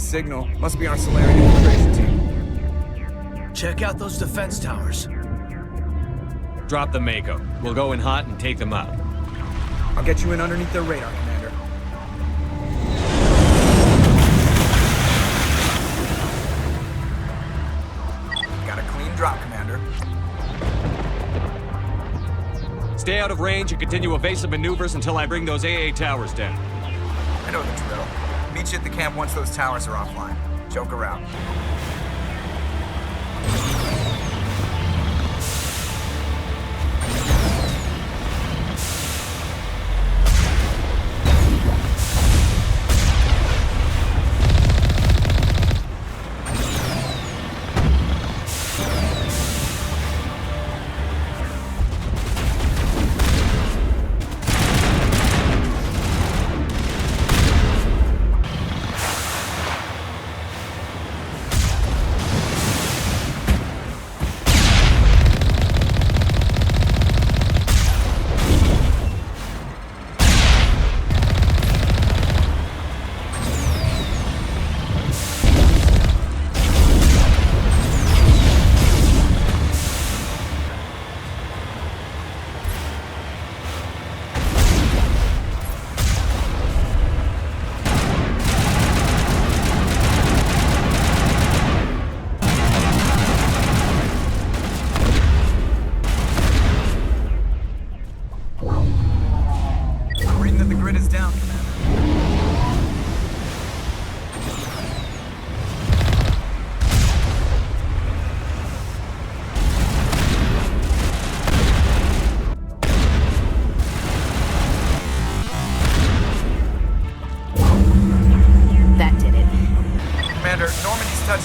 signal. Must be our Solarian infiltration team. Check out those defense towers. Drop the Mako. We'll go in hot and take them out. I'll get you in underneath their radar, Commander. Got a clean drop, Commander. Stay out of range and continue evasive maneuvers until I bring those AA towers down. I know the drill. Meet you at the camp once those towers are offline. Joke around.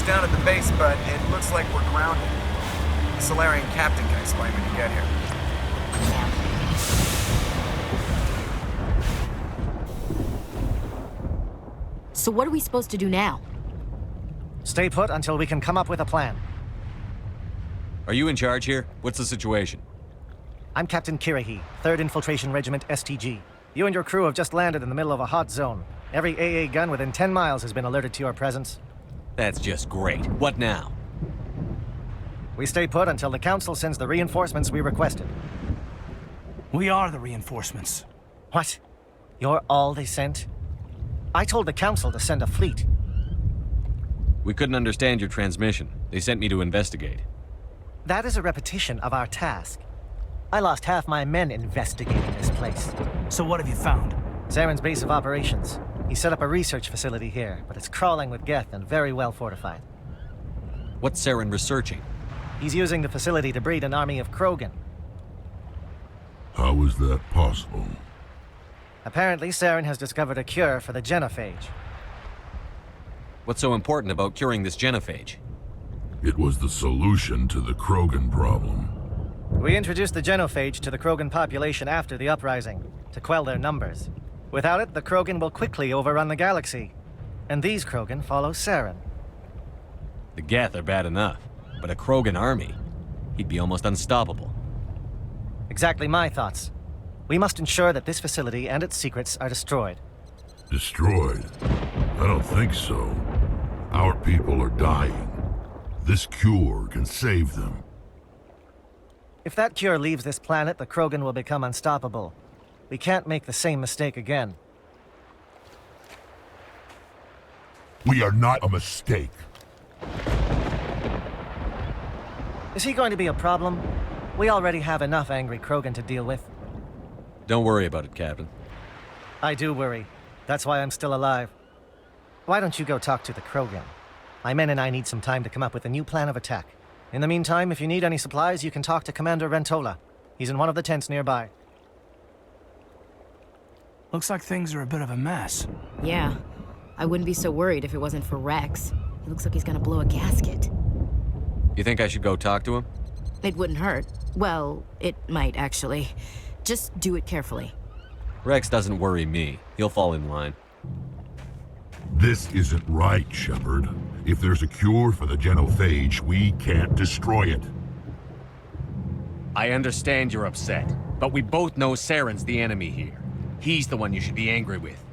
Down at the base, but it looks like we're grounded. The Solarian captain can explain when you get here. So what are we supposed to do now? Stay put until we can come up with a plan. Are you in charge here? What's the situation? I'm Captain Kirahi, 3rd Infiltration Regiment STG. You and your crew have just landed in the middle of a hot zone. Every AA gun within 10 miles has been alerted to your presence. That's just great. What now? We stay put until the Council sends the reinforcements we requested. We are the reinforcements. What? You're all they sent? I told the Council to send a fleet. We couldn't understand your transmission. They sent me to investigate. That is a repetition of our task. I lost half my men investigating this place. So what have you found? Zaren's base of operations. He set up a research facility here, but it's crawling with Geth and very well fortified. What's Saren researching? He's using the facility to breed an army of Krogan. How is that possible? Apparently, Saren has discovered a cure for the genophage. What's so important about curing this genophage? It was the solution to the Krogan problem. We introduced the genophage to the Krogan population after the uprising, to quell their numbers. Without it, the Krogan will quickly overrun the galaxy. And these Krogan follow Saren. The Geth are bad enough, but a Krogan army? He'd be almost unstoppable. Exactly my thoughts. We must ensure that this facility and its secrets are destroyed. Destroyed? I don't think so. Our people are dying. This cure can save them. If that cure leaves this planet, the Krogan will become unstoppable. We can't make the same mistake again. We are not a mistake. Is he going to be a problem? We already have enough angry Krogan to deal with. Don't worry about it, Captain. I do worry. That's why I'm still alive. Why don't you go talk to the Krogan? My men and I need some time to come up with a new plan of attack. In the meantime, if you need any supplies, you can talk to Commander Rentola. He's in one of the tents nearby. Looks like things are a bit of a mess. Yeah. I wouldn't be so worried if it wasn't for Rex. He looks like he's gonna blow a gasket. You think I should go talk to him? It wouldn't hurt. Well, it might, actually. Just do it carefully. Rex doesn't worry me. He'll fall in line. This isn't right, Shepard. If there's a cure for the genophage, we can't destroy it. I understand you're upset, but we both know Saren's the enemy here. He's the one you should be angry with.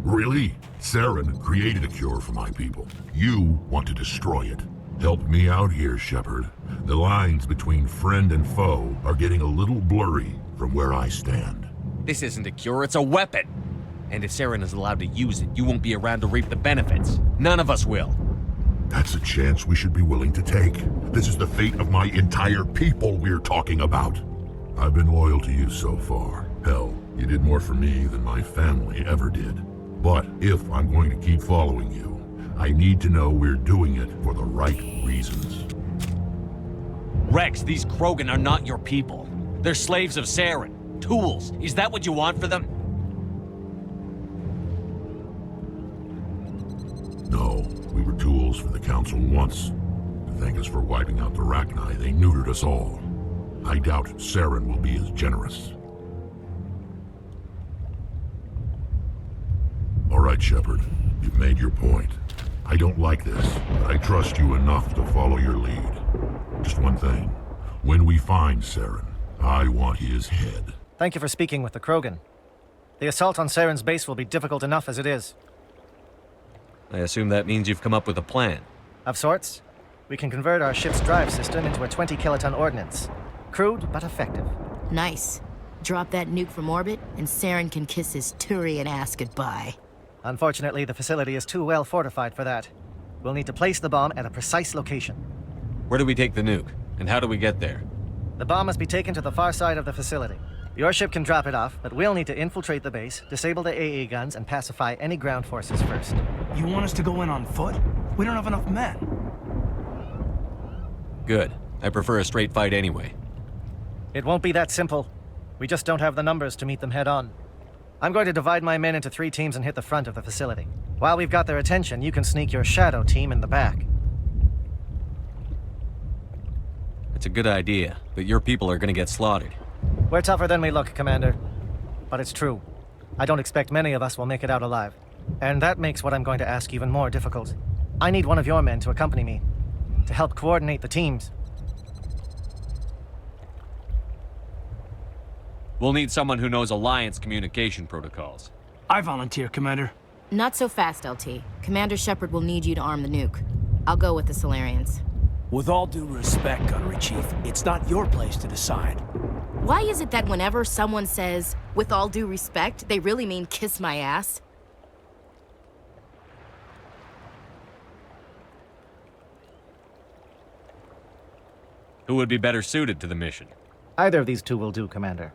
Really? Saren created a cure for my people. You want to destroy it. Help me out here, Shepard. The lines between friend and foe are getting a little blurry from where I stand. This isn't a cure, it's a weapon. And if Saren is allowed to use it, you won't be around to reap the benefits. None of us will. That's a chance we should be willing to take. This is the fate of my entire people we're talking about. I've been loyal to you so far. Hell, you did more for me than my family ever did. But if I'm going to keep following you, I need to know we're doing it for the right reasons. Rex, these Krogan are not your people. They're slaves of Saren. Tools. Is that what you want for them? No, we were tools for the Council once. To thank us for wiping out the Rachni, they neutered us all. I doubt Saren will be as generous. All right, Shepard. You've made your point. I don't like this, but I trust you enough to follow your lead. Just one thing. When we find Saren, I want his head. Thank you for speaking with the Krogan. The assault on Saren's base will be difficult enough as it is. I assume that means you've come up with a plan. Of sorts. We can convert our ship's drive system into a 20-kiloton ordnance. Crude, but effective. Nice. Drop that nuke from orbit, and Saren can kiss his Turian ass goodbye. Unfortunately, the facility is too well fortified for that. We'll need to place the bomb at a precise location. Where do we take the nuke? And how do we get there? The bomb must be taken to the far side of the facility. Your ship can drop it off, but we'll need to infiltrate the base, disable the AA guns, and pacify any ground forces first. You want us to go in on foot? We don't have enough men. Good. I prefer a straight fight anyway. It won't be that simple. We just don't have the numbers to meet them head-on. I'm going to divide my men into 3 teams and hit the front of the facility. While we've got their attention, you can sneak your shadow team in the back. It's a good idea, but your people are gonna get slaughtered. We're tougher than we look, Commander. But it's true. I don't expect many of us will make it out alive. And that makes what I'm going to ask even more difficult. I need one of your men to accompany me, to help coordinate the teams. We'll need someone who knows Alliance communication protocols. I volunteer, Commander. Not so fast, LT. Commander Shepard will need you to arm the nuke. I'll go with the Solarians. With all due respect, Gunnery Chief, it's not your place to decide. Why is it that whenever someone says, with all due respect, they really mean kiss my ass? Who would be better suited to the mission? Either of these 2 will do, Commander.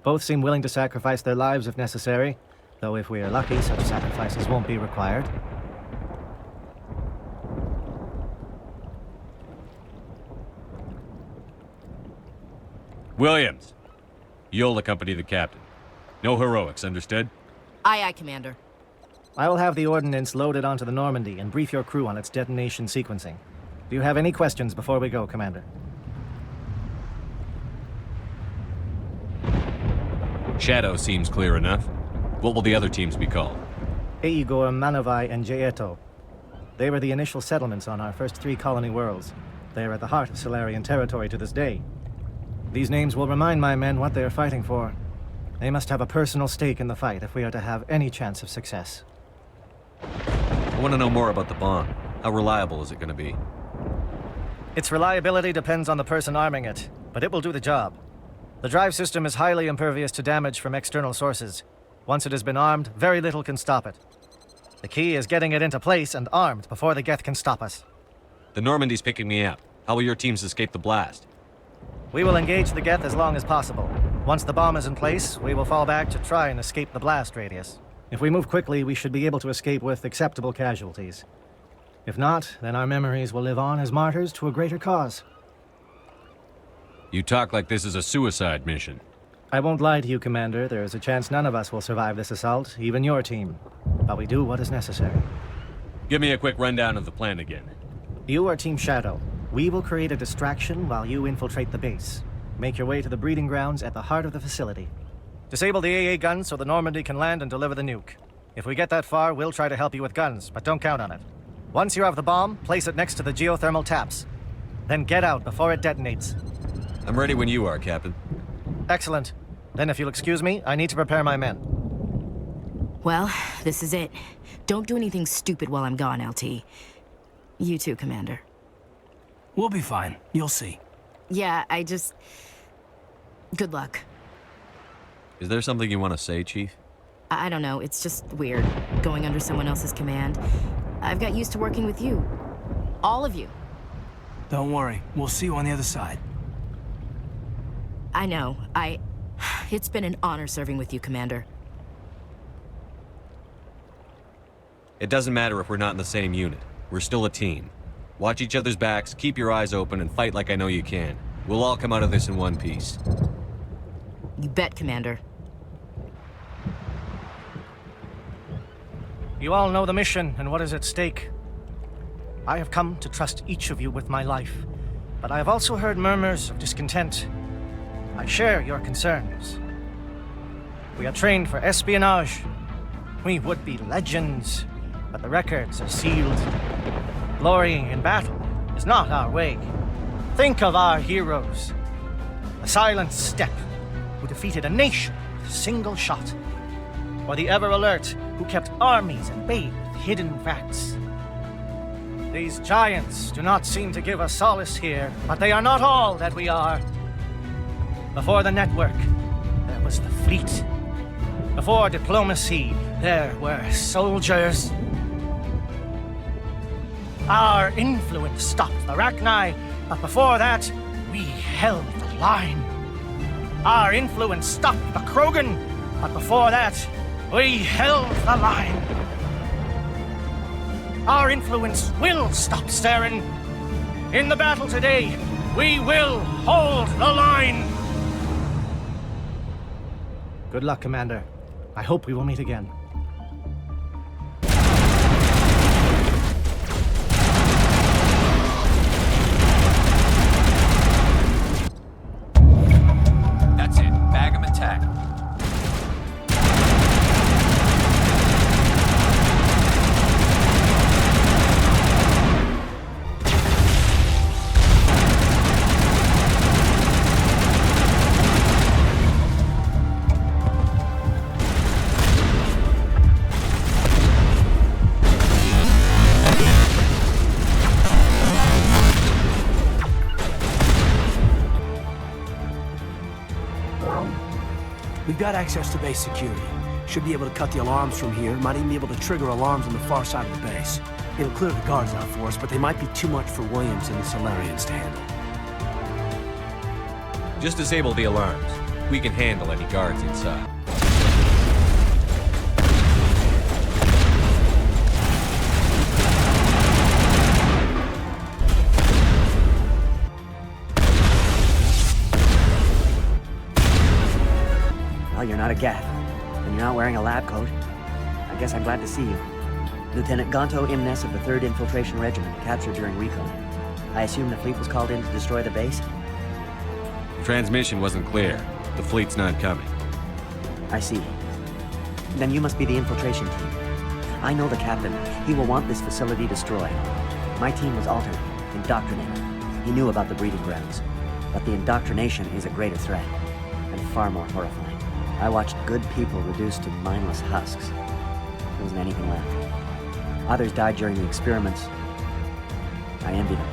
Both seem willing to sacrifice their lives if necessary, though if we are lucky, such sacrifices won't be required. Williams, you'll accompany the captain. No heroics, understood? Aye, aye, Commander. I will have the ordnance loaded onto the Normandy and brief your crew on its detonation sequencing. Do you have any questions before we go, Commander? Shadow seems clear enough. What will the other teams be called? Igor, Manavai, and Jaeto. They were the initial settlements on our first 3 colony worlds. They are at the heart of Solarian territory to this day. These names will remind my men what they are fighting for. They must have a personal stake in the fight if we are to have any chance of success. I want to know more about the bomb. How reliable is it going to be? Its reliability depends on the person arming it, but it will do the job. The drive system is highly impervious to damage from external sources. Once it has been armed, very little can stop it. The key is getting it into place and armed before the Geth can stop us. The Normandy's picking me up. How will your teams escape the blast? We will engage the Geth as long as possible. Once the bomb is in place, we will fall back to try and escape the blast radius. If we move quickly, we should be able to escape with acceptable casualties. If not, then our memories will live on as martyrs to a greater cause. You talk like this is a suicide mission. I won't lie to you, Commander. There is a chance none of us will survive this assault, even your team. But we do what is necessary. Give me a quick rundown of the plan again. You are Team Shadow. We will create a distraction while you infiltrate the base. Make your way to the breeding grounds at the heart of the facility. Disable the AA guns so the Normandy can land and deliver the nuke. If we get that far, we'll try to help you with guns, but don't count on it. Once you have the bomb, place it next to the geothermal taps. Then get out before it detonates. I'm ready when you are, Captain. Excellent. Then if you'll excuse me, I need to prepare my men. Well, this is it. Don't do anything stupid while I'm gone, LT. You too, Commander. We'll be fine. You'll see. Yeah, good luck. Is there something you want to say, Chief? I don't know, it's just weird, going under someone else's command. I've got used to working with you. All of you. Don't worry. We'll see you on the other side. I know, It's been an honor serving with you, Commander. It doesn't matter if we're not in the same unit. We're still a team. Watch each other's backs, keep your eyes open, and fight like I know you can. We'll all come out of this in one piece. You bet, Commander. You all know the mission and what is at stake. I have come to trust each of you with my life, but I have also heard murmurs of discontent. I share your concerns. We are trained for espionage. We would be legends, but the records are sealed. Glorying in battle is not our way. Think of our heroes. The silent step who defeated a nation with a single shot. Or the ever-alert who kept armies at bay with hidden facts. These giants do not seem to give us solace here, but they are not all that we are. Before the network, there was the fleet. Before diplomacy, there were soldiers. Our influence stopped the Rachni, but before that, we held the line. Our influence stopped the Krogan, but before that, we held the line. Our influence will stop Saren. In the battle today, we will hold the line. Good luck, Commander. I hope we will meet again. That's it. Bag 'em and tack 'em. We've got access to base security. Should be able to cut the alarms from here. Might even be able to trigger alarms on the far side of the base. It'll clear the guards out for us, but they might be too much for Williams and the Solarians to handle. Just disable the alarms. We can handle any guards inside. Well, you're not a Gath, and you're not wearing a lab coat. I guess I'm glad to see you. Lieutenant Gonto Imnes of the 3rd Infiltration Regiment, captured during recon. I assume the fleet was called in to destroy the base? The transmission wasn't clear. The fleet's not coming. I see. Then you must be the infiltration team. I know the captain. He will want this facility destroyed. My team was altered, indoctrinated. He knew about the breeding grounds. But the indoctrination is a greater threat, and far more horrifying. I watched good people reduced to mindless husks. There wasn't anything left. Others died during the experiments. I envy them.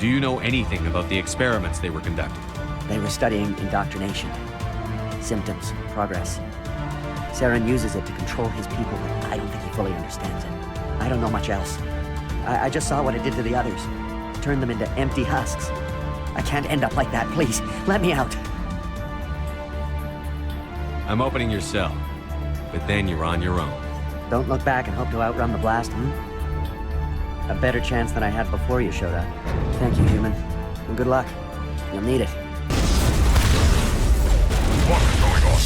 Do you know anything about the experiments they were conducting? They were studying indoctrination. Symptoms, progress. Saren uses it to control his people, but I don't think he fully understands it. I don't know much else. I just saw what it did to the others. Turned them into empty husks. I can't end up like that, please. Let me out. I'm opening your cell, but then you're on your own. Don't look back and hope to outrun the blast, A better chance than I had before you showed up. Thank you, human. And good luck. You'll need it. What is going on?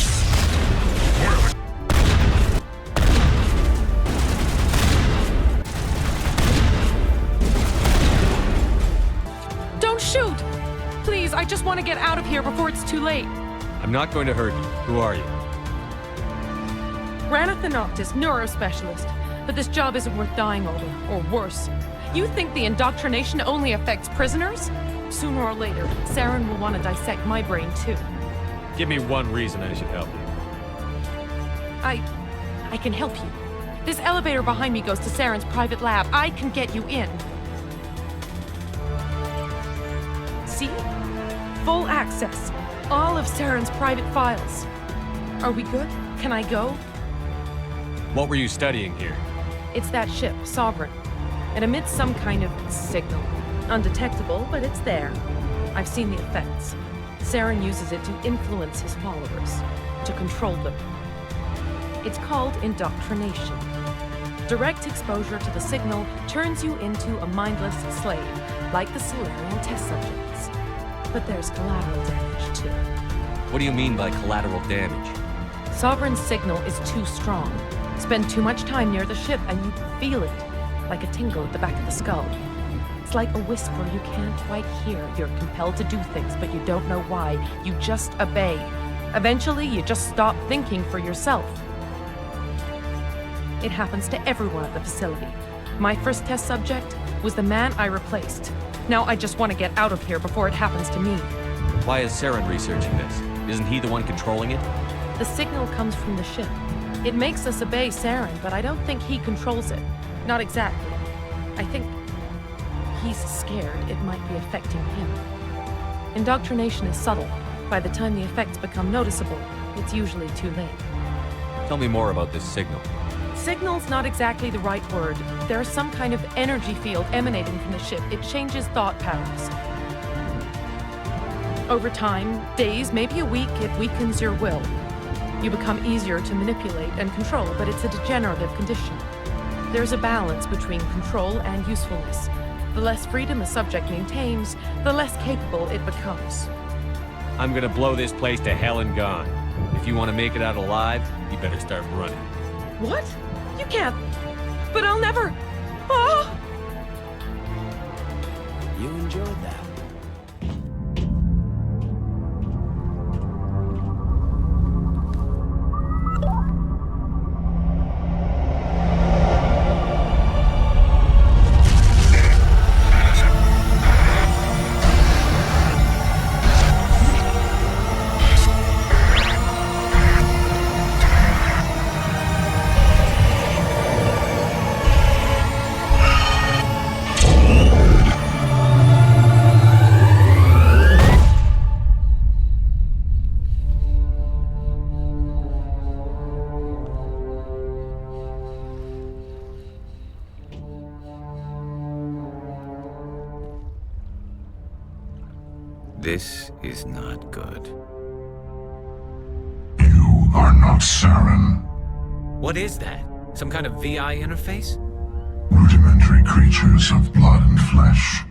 Don't shoot! Please, I just want to get out of here before it's too late. I'm not going to hurt you. Who are you? Rana Thanoctis, neurospecialist. But this job isn't worth dying over, or worse. You think the indoctrination only affects prisoners? Sooner or later, Saren will want to dissect my brain too. Give me one reason I should help you. I can help you. This elevator behind me goes to Saren's private lab. I can get you in. See? Full access. All of Saren's private files. Are we good? Can I go? What were you studying here? It's that ship, Sovereign. It emits some kind of signal. Undetectable, but it's there. I've seen the effects. Saren uses it to influence his followers, to control them. It's called indoctrination. Direct exposure to the signal turns you into a mindless slave, like the Solarian test subjects. But there's collateral damage, too. What do you mean by collateral damage? Sovereign's signal is too strong. Spend too much time near the ship and you feel it, like a tingle at the back of the skull. It's like a whisper you can't quite hear. You're compelled to do things, but you don't know why. You just obey. Eventually, you just stop thinking for yourself. It happens to everyone at the facility. My first test subject was the man I replaced. Now I just want to get out of here before it happens to me. Why is Saren researching this? Isn't he the one controlling it? The signal comes from the ship. It makes us obey Saren, but I don't think he controls it. Not exactly. I think he's scared it might be affecting him. Indoctrination is subtle. By the time the effects become noticeable, it's usually too late. Tell me more about this signal. Signal's not exactly the right word. There's some kind of energy field emanating from the ship. It changes thought patterns. Over time, days, maybe a week, it weakens your will. You become easier to manipulate and control, but it's a degenerative condition. There's a balance between control and usefulness. The less freedom a subject maintains, the less capable it becomes. I'm gonna blow this place to hell and gone. If you want to make it out alive, you better start running. What? You can't. But I'll never. Oh! You enjoyed that. This is not good. You are not Saren. What is that? Some kind of VI interface? Rudimentary creatures of blood and flesh.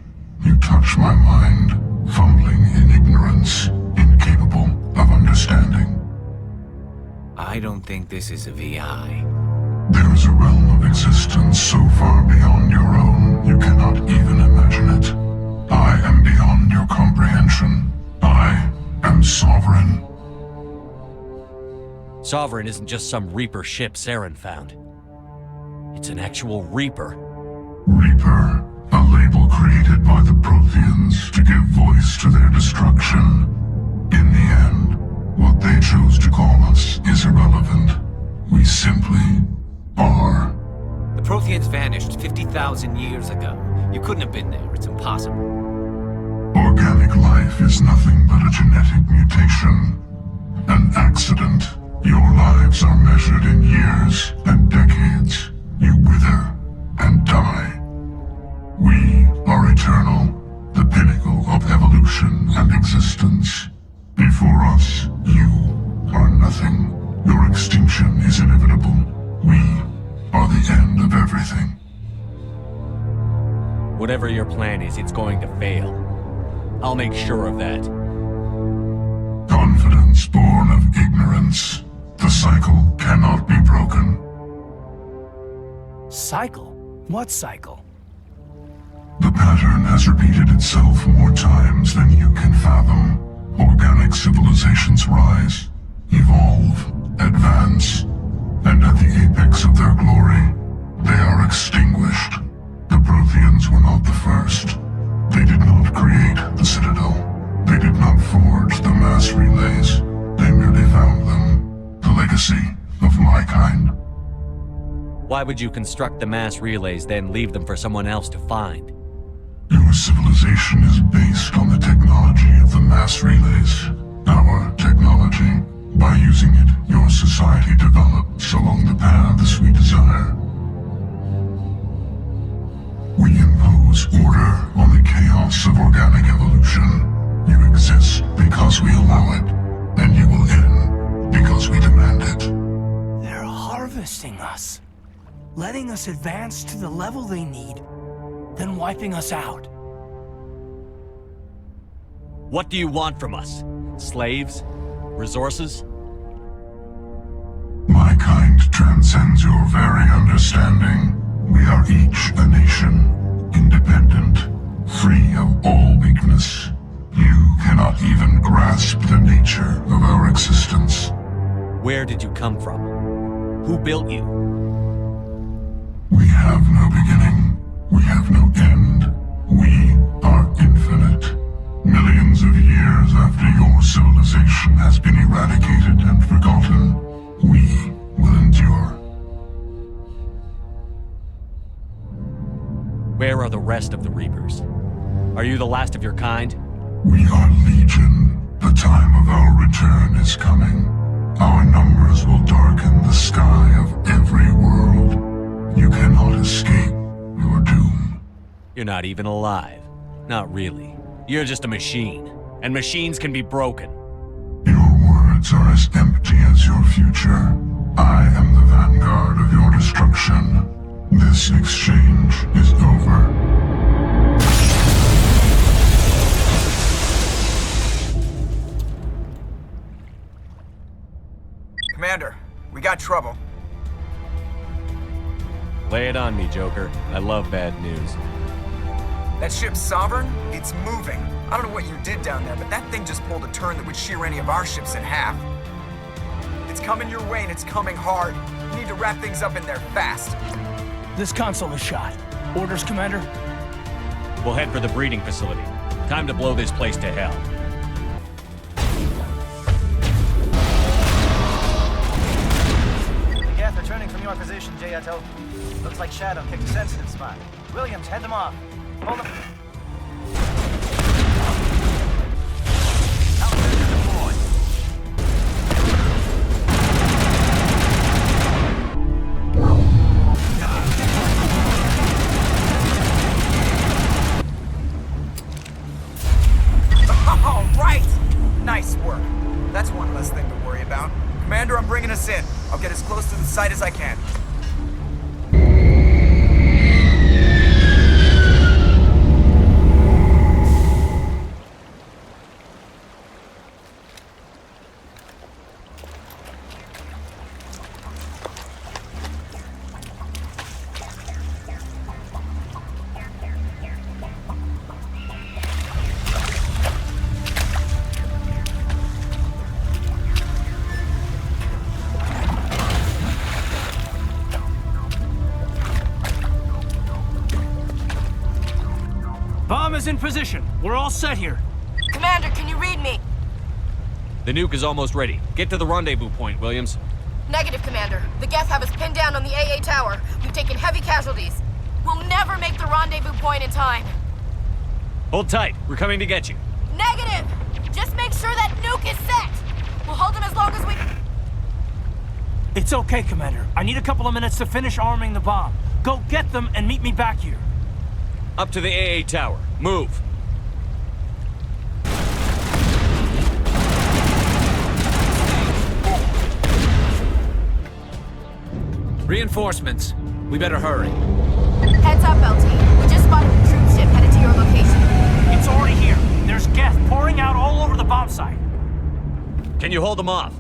You touch my mind, fumbling in ignorance, incapable of understanding. I don't think this is a VI. There is a realm of existence so far beyond your own, you cannot even imagine it. I am beyond your comprehension. I am Sovereign. Sovereign isn't just some Reaper ship Saren found. It's an actual Reaper. Reaper, a label created by the Protheans to give voice to their destruction. In the end, what they chose to call us is irrelevant. We simply are. The Protheans vanished 50,000 years ago. You couldn't have been there. It's impossible. Organic life is nothing but a genetic mutation. An accident. Your lives are measured in years and decades. You wither and die. We are eternal, the pinnacle of evolution and existence. Before us, you are nothing. Your extinction is inevitable. We are the end of everything. Whatever your plan is, it's going to fail. I'll make sure of that. Confidence born of ignorance. The cycle cannot be broken. Cycle? What cycle? The pattern has repeated itself more times than you can fathom. Organic civilizations rise, evolve, advance, and at the apex of their glory, they are extinguished. The Protheans were not the first. They did not create the Citadel. They did not forge the mass relays. They merely found them. The legacy of my kind. Why would you construct the mass relays, then leave them for someone else to find? Your civilization is based on the technology of the mass relays. Our technology. By using it, your society develops along the paths we desire. We impose order on the chaos of organic evolution. You exist because we allow it, and you will end because we demand it. They're harvesting us. Letting us advance to the level they need, then wiping us out. What do you want from us? Slaves? Resources? My kind transcends your very understanding. We are each a nation, independent, free of all weakness. You cannot even grasp the nature of our existence. Where did you come from? Who built you? We have no beginning. We have no end. We are infinite. Millions of years after your civilization has been eradicated and forgotten, we will endure. Where are the rest of the Reapers? Are you the last of your kind? We are Legion. The time of our return is coming. Our numbers will darken the sky of every world. You cannot escape your doom. You're not even alive. Not really. You're just a machine. And machines can be broken. Your words are as empty as your future. I am the vanguard of your destruction. This exchange is over. Commander, we got trouble. Lay it on me, Joker. I love bad news. That ship Sovereign, it's moving. I don't know what you did down there, but that thing just pulled a turn that would shear any of our ships in half. It's coming your way and it's coming hard. You need to wrap things up in there fast. This console is shot. Orders, Commander? We'll head for the breeding facility. Time to blow this place to hell. Geth returning from your position, Jayato. Looks like Shadow picked a sensitive spot. Williams, head them off. Hold them. All right! Nice work. That's one less thing to worry about. Commander, I'm bringing us in. I'll get as close to the site as I can. Bomb is in position. We're all set here. Commander, can you read me? The nuke is almost ready. Get to the rendezvous point, Williams. Negative, Commander. The Geth have us pinned down on the AA tower. We've taken heavy casualties. We'll never make the rendezvous point in time. Hold tight. We're coming to get you. Negative! Just make sure that nuke is set! We'll hold them as long as we... It's okay, Commander. I need a couple of minutes to finish arming the bomb. Go get them and meet me back here. Up to the AA tower. Move. Reinforcements. We better hurry. Heads up, LT. We just spotted a troop ship headed to your location. It's already here. There's Geth pouring out all over the bomb site. Can you hold them off?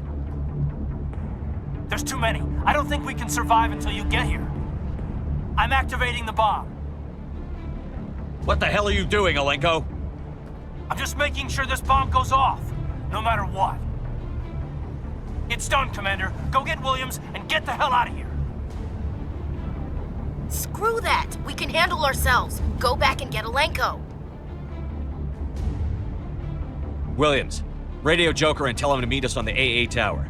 There's too many. I don't think we can survive until you get here. I'm activating the bomb. What the hell are you doing, Alenko? I'm just making sure this bomb goes off, no matter what. It's done, Commander. Go get Williams and get the hell out of here. Screw that! We can handle ourselves. Go back and get Alenko. Williams, radio Joker and tell him to meet us on the AA tower.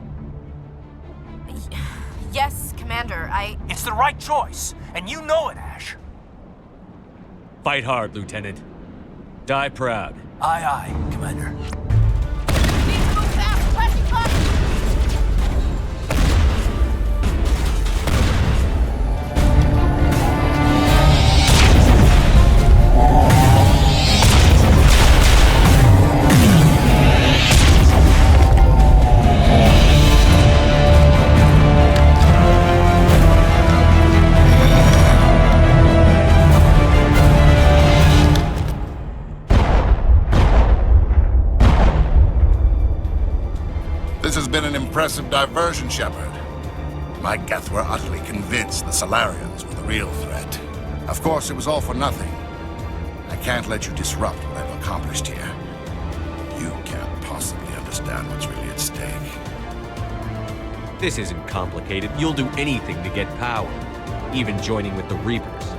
Yes, Commander. Commander, It's the right choice, and you know it, Ash. Fight hard, Lieutenant. Die proud. Aye, aye, Commander. Need to move fast! Pressing button! This has been an impressive diversion, Shepard. My Geth were utterly convinced the Solarians were the real threat. Of course, it was all for nothing. I can't let you disrupt what I've accomplished here. You can't possibly understand what's really at stake. This isn't complicated. You'll do anything to get power, even joining with the Reapers.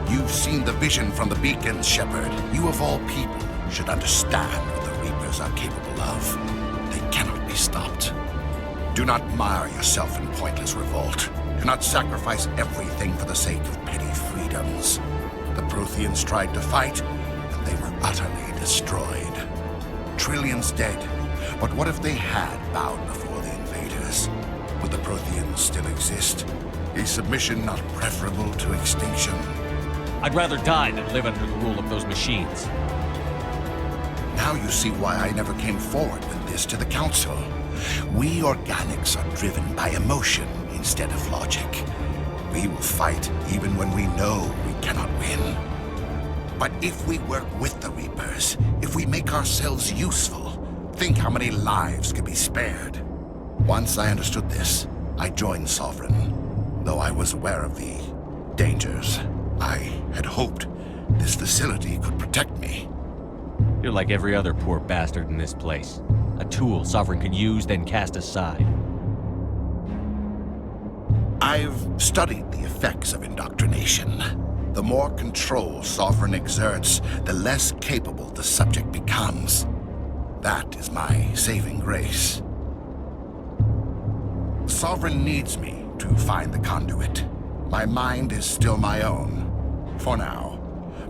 You've seen the vision from the beacons, Shepard. You of all people should understand what the Reapers are capable of. They cannot be stopped. Do not mire yourself in pointless revolt. Do not sacrifice everything for the sake of petty freedoms. The Protheans tried to fight, and they were utterly destroyed. Trillions dead, but what if they had bowed before the invaders? Would the Protheans still exist? Is submission not preferable to extinction? I'd rather die than live under the rule of those machines. Now you see why I never came forward with this to the Council. We organics are driven by emotion instead of logic. We will fight even when we know we cannot win. But if we work with the Reapers, if we make ourselves useful, think how many lives could be spared. Once I understood this, I joined Sovereign, though I was aware of the dangers. I had hoped this facility could protect me. You're like every other poor bastard in this place. A tool Sovereign can use, then cast aside. I've studied the effects of indoctrination. The more control Sovereign exerts, the less capable the subject becomes. That is my saving grace. Sovereign needs me to find the conduit. My mind is still my own, for now.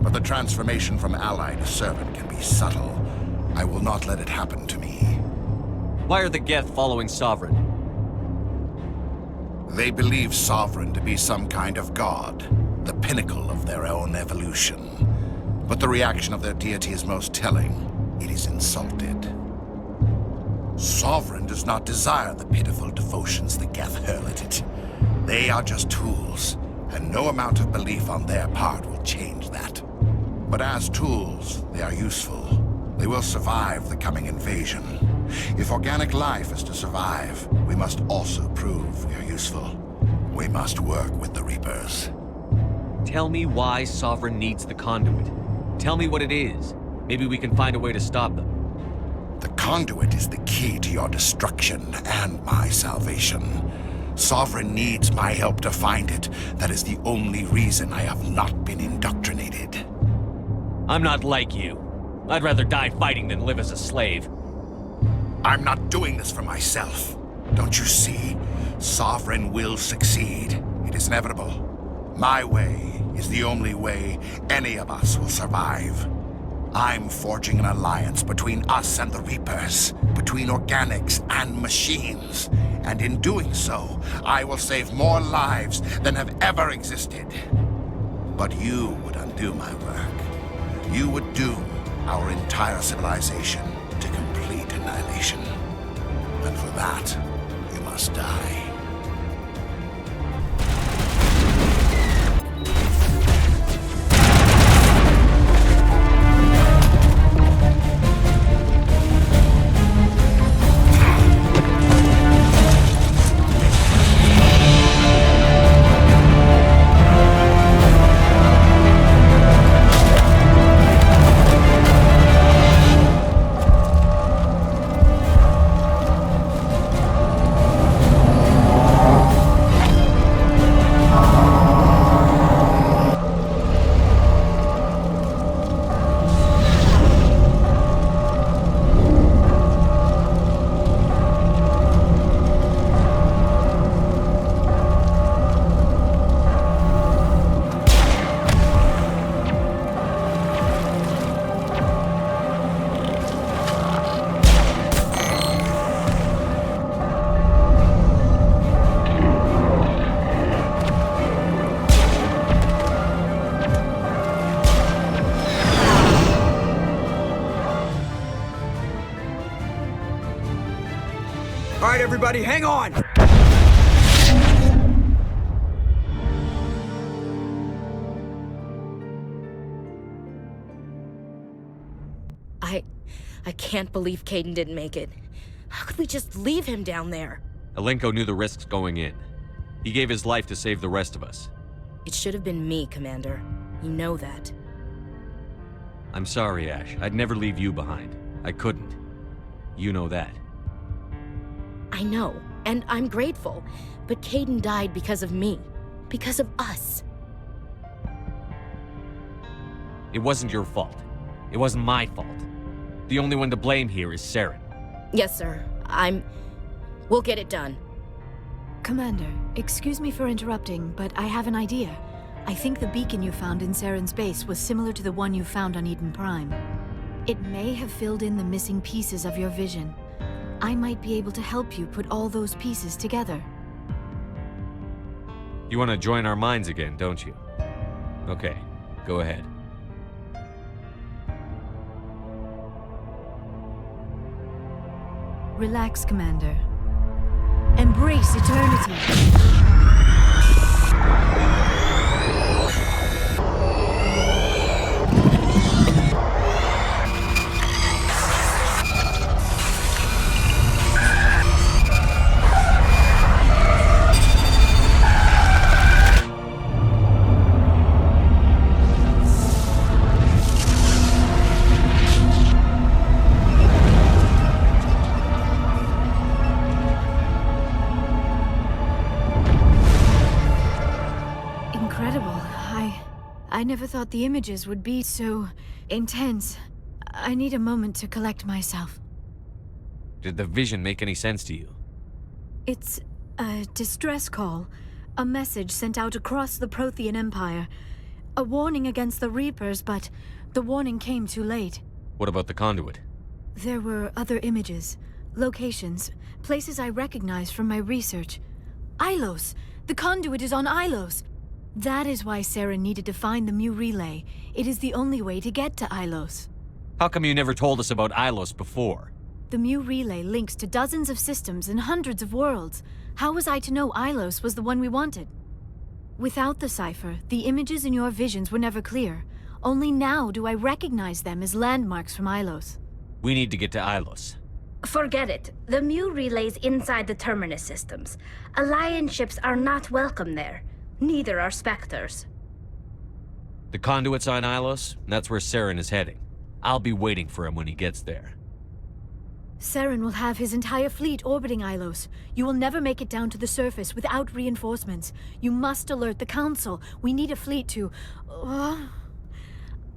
But the transformation from ally to servant can be subtle. I will not let it happen to me. Why are the Geth following Sovereign? They believe Sovereign to be some kind of god, the pinnacle of their own evolution. But the reaction of their deity is most telling. It is insulted. Sovereign does not desire the pitiful devotions the Geth hurl at it. They are just tools, and no amount of belief on their part will change that. But as tools, they are useful. They will survive the coming invasion. If organic life is to survive, we must also prove we are useful. We must work with the Reapers. Tell me why Sovereign needs the conduit. Tell me what it is. Maybe we can find a way to stop them. The conduit is the key to your destruction and my salvation. Sovereign needs my help to find it. That is the only reason I have not been indoctrinated. I'm not like you. I'd rather die fighting than live as a slave. I'm not doing this for myself. Don't you see? Sovereign will succeed. It is inevitable. My way is the only way any of us will survive. I'm forging an alliance between us and the Reapers, between organics and machines. And in doing so, I will save more lives than have ever existed. But you would undo my work. You would doom our entire civilization to complete annihilation. And for that, you must die. All right, everybody, hang on! I can't believe Caden didn't make it. How could we just leave him down there? Alenko knew the risks going in. He gave his life to save the rest of us. It should have been me, Commander. You know that. I'm sorry, Ash. I'd never leave you behind. I couldn't. You know that. I know, and I'm grateful. But Caden died because of me. Because of us. It wasn't your fault. It wasn't my fault. The only one to blame here is Saren. Yes, sir. We'll get it done. Commander, excuse me for interrupting, but I have an idea. I think the beacon you found in Saren's base was similar to the one you found on Eden Prime. It may have filled in the missing pieces of your vision. I might be able to help you put all those pieces together. You want to join our minds again, don't you? Okay, go ahead. Relax, Commander. Embrace eternity. I never thought the images would be so intense. I need a moment to collect myself. Did the vision make any sense to you? It's a distress call. A message sent out across the Prothean Empire. A warning against the Reapers, but the warning came too late. What about the conduit? There were other images, locations, places I recognized from my research. Ilos! The conduit is on Ilos! That is why Saren needed to find the Mu Relay. It is the only way to get to Ilos. How come you never told us about Ilos before? The Mu Relay links to dozens of systems and hundreds of worlds. How was I to know Ilos was the one we wanted? Without the cipher, the images in your visions were never clear. Only now do I recognize them as landmarks from Ilos. We need to get to Ilos. Forget it. The Mu Relay's inside the Terminus systems. Alliance ships are not welcome there. Neither are Spectres. The conduit's on Ilos, and that's where Saren is heading. I'll be waiting for him when he gets there. Saren will have his entire fleet orbiting Ilos. You will never make it down to the surface without reinforcements. You must alert the Council. We need a fleet to... I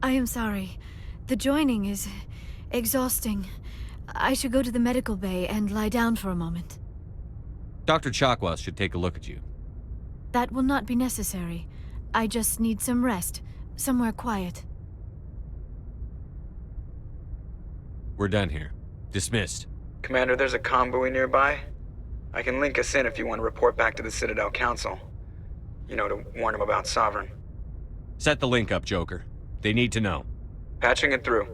am sorry. The joining is exhausting. I should go to the medical bay and lie down for a moment. Dr. Chakwas should take a look at you. That will not be necessary. I just need some rest. Somewhere quiet. We're done here. Dismissed. Commander, there's a convoy nearby. I can link us in if you want to report back to the Citadel Council. You know, to warn them about Sovereign. Set the link up, Joker. They need to know. Patching it through.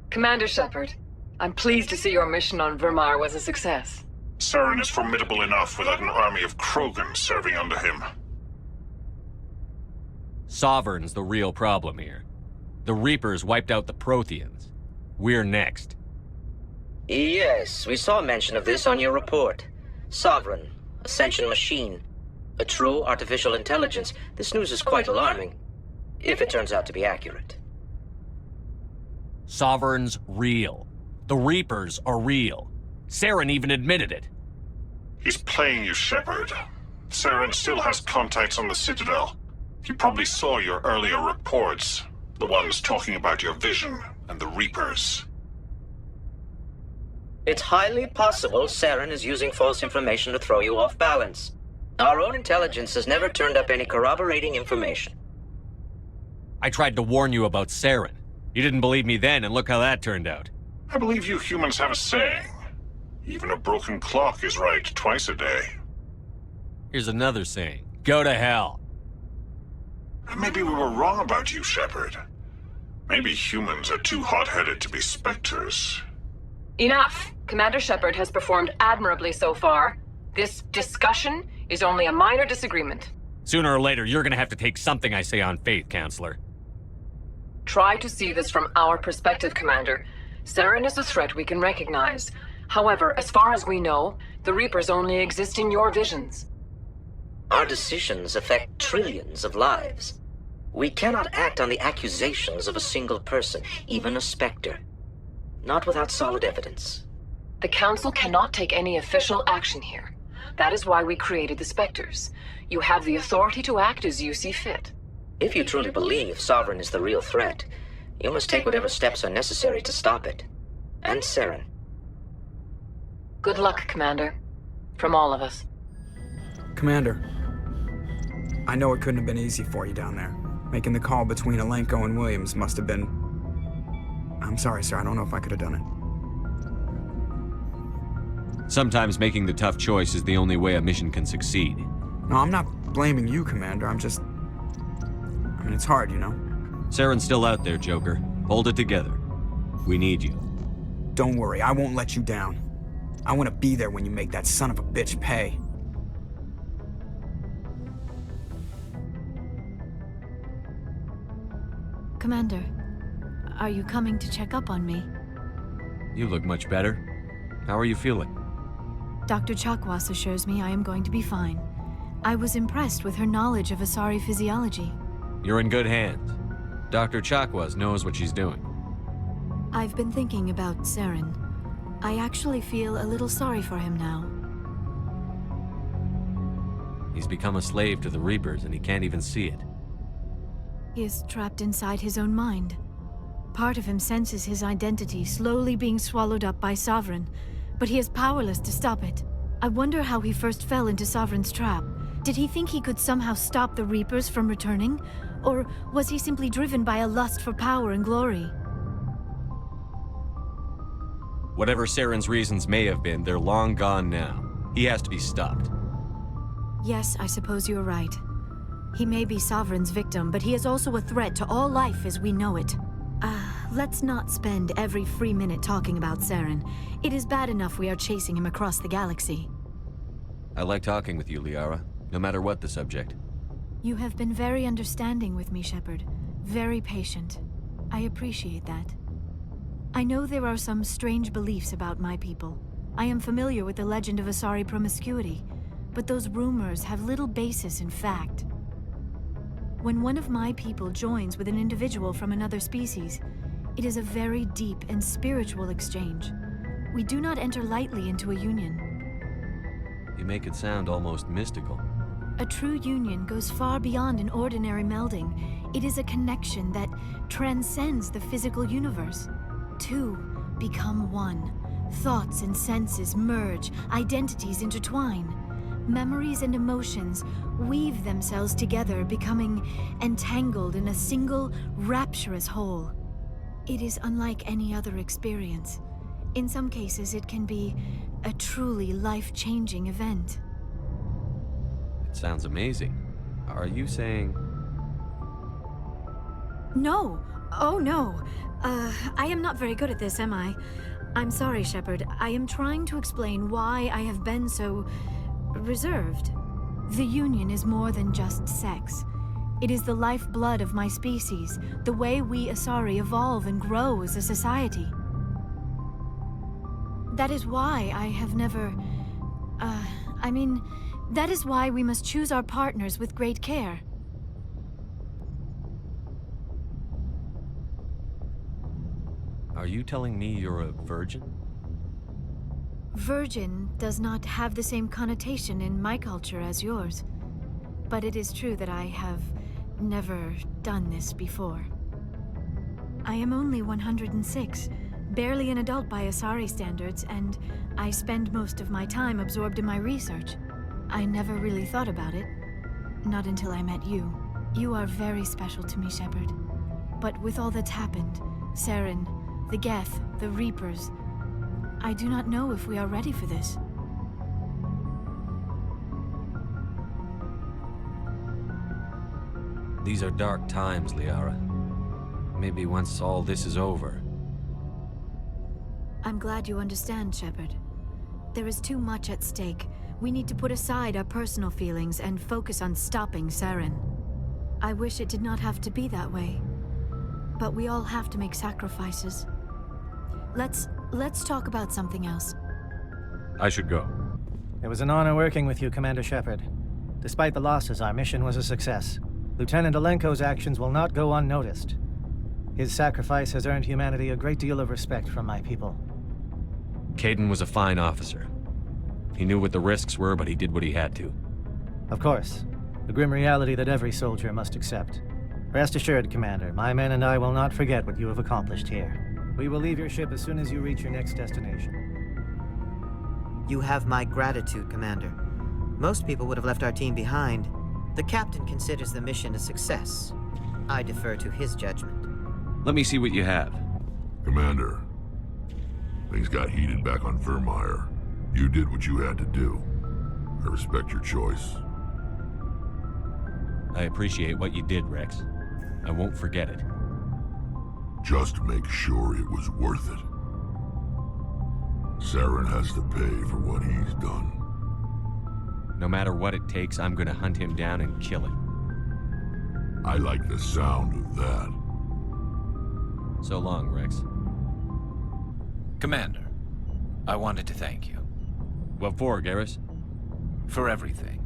Commander Shepard, I'm pleased to see your mission on Virmire was a success. Saren is formidable enough without an army of Krogan serving under him. Sovereign's the real problem here. The Reapers wiped out the Protheans. We're next. Yes, we saw mention of this on your report. Sovereign, Ascension machine, a true artificial intelligence. This news is quite alarming, if it turns out to be accurate. Sovereign's real. The Reapers are real. Saren even admitted it. He's playing you, Shepard. Saren still has contacts on the Citadel. He probably saw your earlier reports, the ones talking about your vision and the Reapers. It's highly possible Saren is using false information to throw you off balance. Our own intelligence has never turned up any corroborating information. I tried to warn you about Saren. You didn't believe me then, and look how that turned out. I believe you humans have a saying. Even a broken clock is right twice a day. Here's another saying. Go to hell. Maybe we were wrong about you, Shepard. Maybe humans are too hot-headed to be Spectres. Enough! Commander Shepard has performed admirably so far. This discussion is only a minor disagreement. Sooner or later, you're gonna have to take something I say on faith, Counselor. Try to see this from our perspective, Commander. Saren is a threat we can recognize. However, as far as we know, the Reapers only exist in your visions. Our decisions affect trillions of lives. We cannot act on the accusations of a single person, even a Spectre. Not without solid evidence. The Council cannot take any official action here. That is why we created the Spectres. You have the authority to act as you see fit. If you truly believe Sovereign is the real threat, you must take whatever steps are necessary to stop it. And Saren. Good luck, Commander. From all of us. Commander, I know it couldn't have been easy for you down there. Making the call between Alenko and Williams must have been... I'm sorry, sir. I don't know if I could have done it. Sometimes making the tough choice is the only way a mission can succeed. No, I'm not blaming you, Commander. I'm just... I mean, it's hard, you know? Saren's still out there, Joker. Hold it together. We need you. Don't worry, I won't let you down. I want to be there when you make that son of a bitch pay. Commander, are you coming to check up on me? You look much better. How are you feeling? Dr. Chakwas assures me I am going to be fine. I was impressed with her knowledge of Asari physiology. You're in good hands. Dr. Chakwas knows what she's doing. I've been thinking about Saren. I actually feel a little sorry for him now. He's become a slave to the Reapers and he can't even see it. He is trapped inside his own mind. Part of him senses his identity slowly being swallowed up by Sovereign, but he is powerless to stop it. I wonder how he first fell into Sovereign's trap. Did he think he could somehow stop the Reapers from returning? Or was he simply driven by a lust for power and glory? Whatever Saren's reasons may have been, they're long gone now. He has to be stopped. Yes, I suppose you're right. He may be Sovereign's victim, but he is also a threat to all life as we know it. Let's not spend every free minute talking about Saren. It is bad enough we are chasing him across the galaxy. I like talking with you, Liara, no matter what the subject. You have been very understanding with me, Shepard. Very patient. I appreciate that. I know there are some strange beliefs about my people. I am familiar with the legend of Asari promiscuity, but those rumors have little basis in fact. When one of my people joins with an individual from another species, it is a very deep and spiritual exchange. We do not enter lightly into a union. You make it sound almost mystical. A true union goes far beyond an ordinary melding. It is a connection that transcends the physical universe. Two become one. Thoughts and senses merge, identities intertwine. Memories and emotions weave themselves together, becoming entangled in a single, rapturous whole. It is unlike any other experience. In some cases, it can be a truly life-changing event. It sounds amazing. Are you saying... No. Oh, no. I am not very good at this, am I? I'm sorry, Shepard. I am trying to explain why I have been so... reserved. The Union is more than just sex. It is the lifeblood of my species, the way we Asari evolve and grow as a society. That is why I have never... that is why we must choose our partners with great care. Are you telling me you're a virgin? Virgin does not have the same connotation in my culture as yours. But it is true that I have never done this before. I am only 106, barely an adult by Asari standards, and I spend most of my time absorbed in my research. I never really thought about it. Not until I met you. You are very special to me, Shepard. But with all that's happened, Saren, the Geth, the Reapers, I do not know if we are ready for this. These are dark times, Liara. Maybe once all this is over, I'm glad you understand, Shepard. There is too much at stake. We need to put aside our personal feelings and focus on stopping Saren. I wish it did not have to be that way. But we all have to make sacrifices. Let's talk about something else. I should go. It was an honor working with you, Commander Shepard. Despite the losses, our mission was a success. Lieutenant Alenko's actions will not go unnoticed. His sacrifice has earned humanity a great deal of respect from my people. Caden was a fine officer. He knew what the risks were, but he did what he had to. Of course. The grim reality that every soldier must accept. Rest assured, Commander, my men and I will not forget what you have accomplished here. We will leave your ship as soon as you reach your next destination. You have my gratitude, Commander. Most people would have left our team behind. The captain considers the mission a success. I defer to his judgment. Let me see what you have. Commander, things got heated back on Virmire. You did what you had to do. I respect your choice. I appreciate what you did, Rex. I won't forget it. Just make sure it was worth it. Saren has to pay for what he's done. No matter what it takes, I'm gonna hunt him down and kill him. I like the sound of that. So long, Rex. Commander, I wanted to thank you. What for, Garrus? For everything.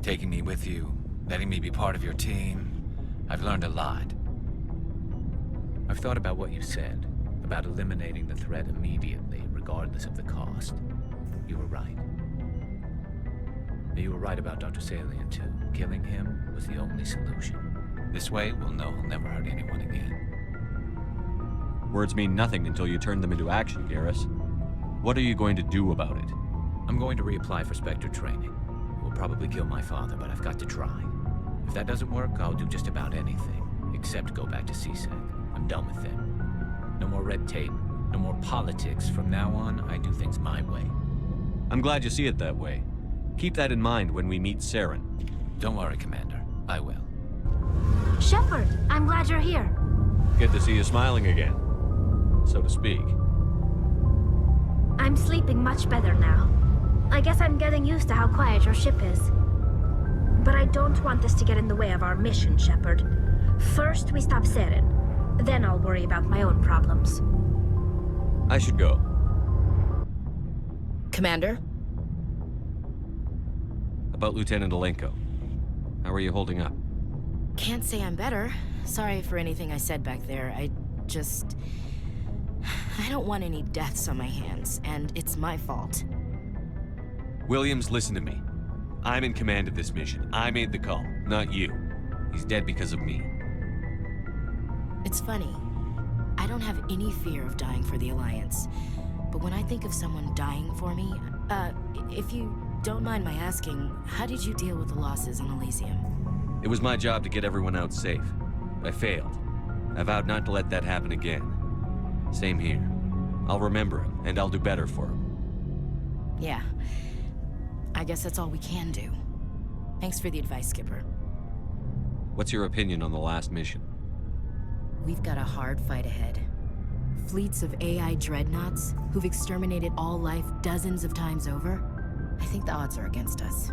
Taking me with you, letting me be part of your team. I've learned a lot. I've thought about what you said, about eliminating the threat immediately, regardless of the cost. You were right. You were right about Dr. Salian, too. Killing him was the only solution. This way, we'll know he'll never hurt anyone again. Words mean nothing until you turn them into action, Garrus. What are you going to do about it? I'm going to reapply for Spectre training. It will probably kill my father, but I've got to try. If that doesn't work, I'll do just about anything, except go back to CSEC. I'm done with them. No more red tape, no more politics. From now on, I do things my way. I'm glad you see it that way. Keep that in mind when we meet Saren. Don't worry, Commander. I will. Shepard, I'm glad you're here. Good to see you smiling again, so to speak. I'm sleeping much better now. I guess I'm getting used to how quiet your ship is. But I don't want this to get in the way of our mission, Shepard. First, we stop Saren. Then I'll worry about my own problems. I should go. Commander? About Lieutenant Alenko. How are you holding up? Can't say I'm better. Sorry for anything I said back there. I don't want any deaths on my hands, and it's my fault. Williams, listen to me. I'm in command of this mission. I made the call, not you. He's dead because of me. It's funny. I don't have any fear of dying for the Alliance. But when I think of someone dying for me, if you don't mind my asking, how did you deal with the losses on Elysium? It was my job to get everyone out safe. I failed. I vowed not to let that happen again. Same here. I'll remember him, and I'll do better for him. Yeah. I guess that's all we can do. Thanks for the advice, Skipper. What's your opinion on the last mission? We've got a hard fight ahead. Fleets of AI dreadnoughts who've exterminated all life dozens of times over. I think the odds are against us.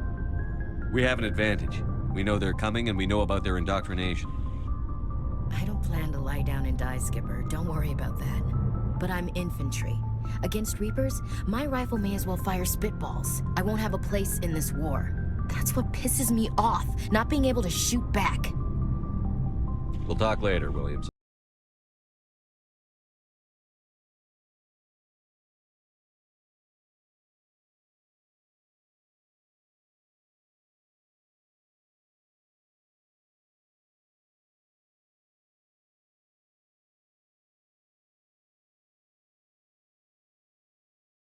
We have an advantage. We know they're coming, and we know about their indoctrination. I don't plan to lie down and die, Skipper. Don't worry about that. But I'm infantry. Against Reapers, my rifle may as well fire spitballs. I won't have a place in this war. That's what pisses me off, not being able to shoot back. We'll talk later, Williams.